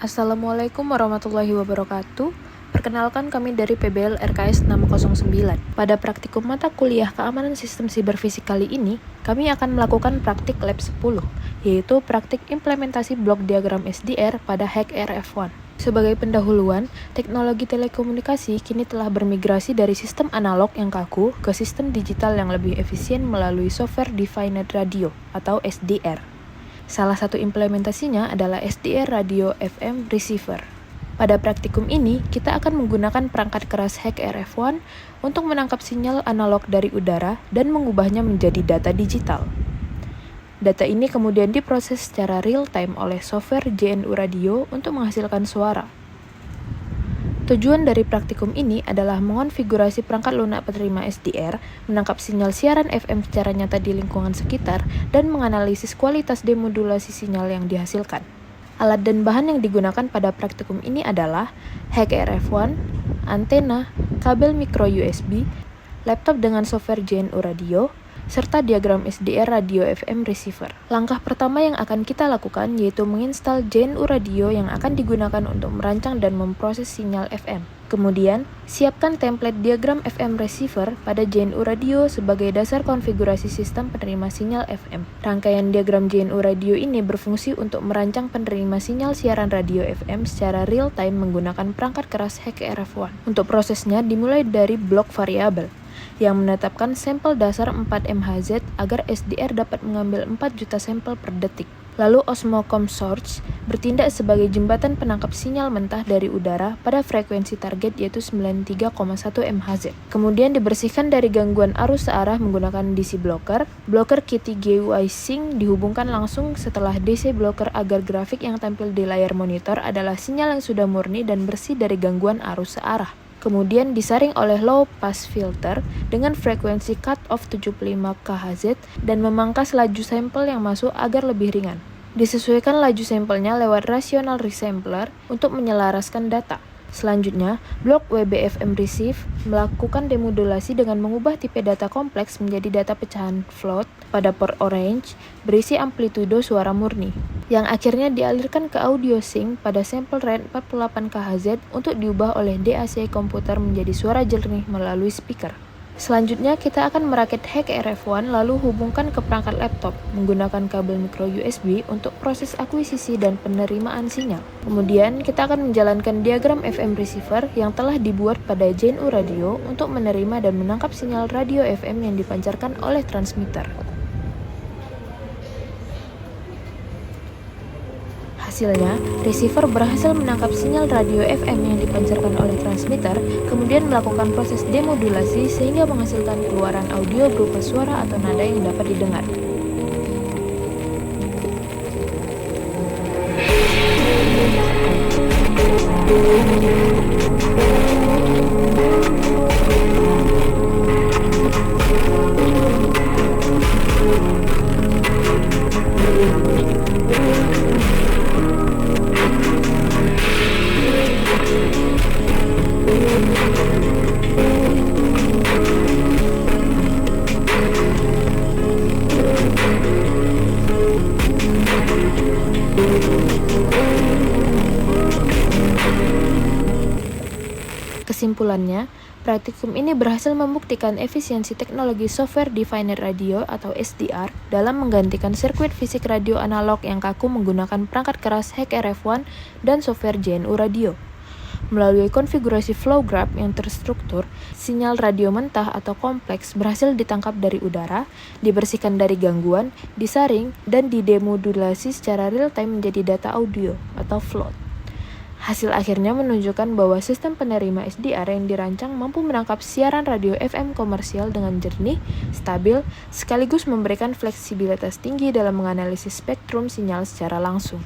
Assalamualaikum warahmatullahi wabarakatuh. Perkenalkan kami dari PBL RKS 609. Pada praktikum mata kuliah Keamanan Sistem Siberfisik kali ini, kami akan melakukan praktik lab 10, yaitu praktik implementasi blok diagram SDR pada HackRF1. Sebagai pendahuluan, teknologi telekomunikasi kini telah bermigrasi dari sistem analog yang kaku ke sistem digital yang lebih efisien melalui Software Defined Radio atau SDR. Salah satu implementasinya adalah SDR Radio FM Receiver. Pada praktikum ini, kita akan menggunakan perangkat keras HackRF1 untuk menangkap sinyal analog dari udara dan mengubahnya menjadi data digital. Data ini kemudian diproses secara real-time oleh software JNU Radio untuk menghasilkan suara. Tujuan dari praktikum ini adalah mengonfigurasi perangkat lunak penerima SDR, menangkap sinyal siaran FM secara nyata di lingkungan sekitar, dan menganalisis kualitas demodulasi sinyal yang dihasilkan. Alat dan bahan yang digunakan pada praktikum ini adalah HackRF1, antena, kabel micro USB, laptop dengan software JNU Radio, serta diagram SDR Radio FM Receiver. Langkah pertama yang akan kita lakukan yaitu menginstal JNU Radio yang akan digunakan untuk merancang dan memproses sinyal FM. Kemudian, siapkan template diagram FM Receiver pada JNU Radio sebagai dasar konfigurasi sistem penerima sinyal FM. Rangkaian diagram JNU Radio ini berfungsi untuk merancang penerima sinyal siaran radio FM secara real-time menggunakan perangkat keras HackRF1. Untuk prosesnya dimulai dari blok variabel yang menetapkan sampel dasar 4 MHz agar SDR dapat mengambil 4 juta sampel per detik. Lalu Osmocom Source bertindak sebagai jembatan penangkap sinyal mentah dari udara pada frekuensi target yaitu 93,1 MHz. Kemudian dibersihkan dari gangguan arus searah menggunakan DC blocker. Blocker Kitty GUI Sync dihubungkan langsung setelah DC blocker agar grafik yang tampil di layar monitor adalah sinyal yang sudah murni dan bersih dari gangguan arus searah. Kemudian disaring oleh low pass filter dengan frekuensi cut-off 75 kHz dan memangkas laju sampel yang masuk agar lebih ringan. Disesuaikan laju sampelnya lewat rational resampler untuk menyelaraskan data. Selanjutnya, blok WBFM Receive melakukan demodulasi dengan mengubah tipe data kompleks menjadi data pecahan float pada port orange berisi amplitudo suara murni, yang akhirnya dialirkan ke audio sync pada sampel rate 48 kHz untuk diubah oleh DAC komputer menjadi suara jernih melalui speaker. Selanjutnya, kita akan merakit HackRF1 lalu hubungkan ke perangkat laptop menggunakan kabel micro USB untuk proses akuisisi dan penerimaan sinyal. Kemudian, kita akan menjalankan diagram FM receiver yang telah dibuat pada JNU Radio untuk menerima dan menangkap sinyal radio FM yang dipancarkan oleh transmitter. Hasilnya, receiver berhasil menangkap sinyal radio FM yang dipancarkan oleh transmitter, kemudian melakukan proses demodulasi sehingga menghasilkan keluaran audio berupa suara atau nada yang dapat didengar. Kesimpulannya, praktikum ini berhasil membuktikan efisiensi teknologi Software Defined Radio atau SDR dalam menggantikan sirkuit fisik radio analog yang kaku menggunakan perangkat keras HackRF1 dan software JNU Radio. Melalui konfigurasi flow graph yang terstruktur, sinyal radio mentah atau kompleks berhasil ditangkap dari udara, dibersihkan dari gangguan, disaring, dan didemodulasi secara real-time menjadi data audio atau float. Hasil akhirnya menunjukkan bahwa sistem penerima SDR yang dirancang mampu menangkap siaran radio FM komersial dengan jernih, stabil, sekaligus memberikan fleksibilitas tinggi dalam menganalisis spektrum sinyal secara langsung.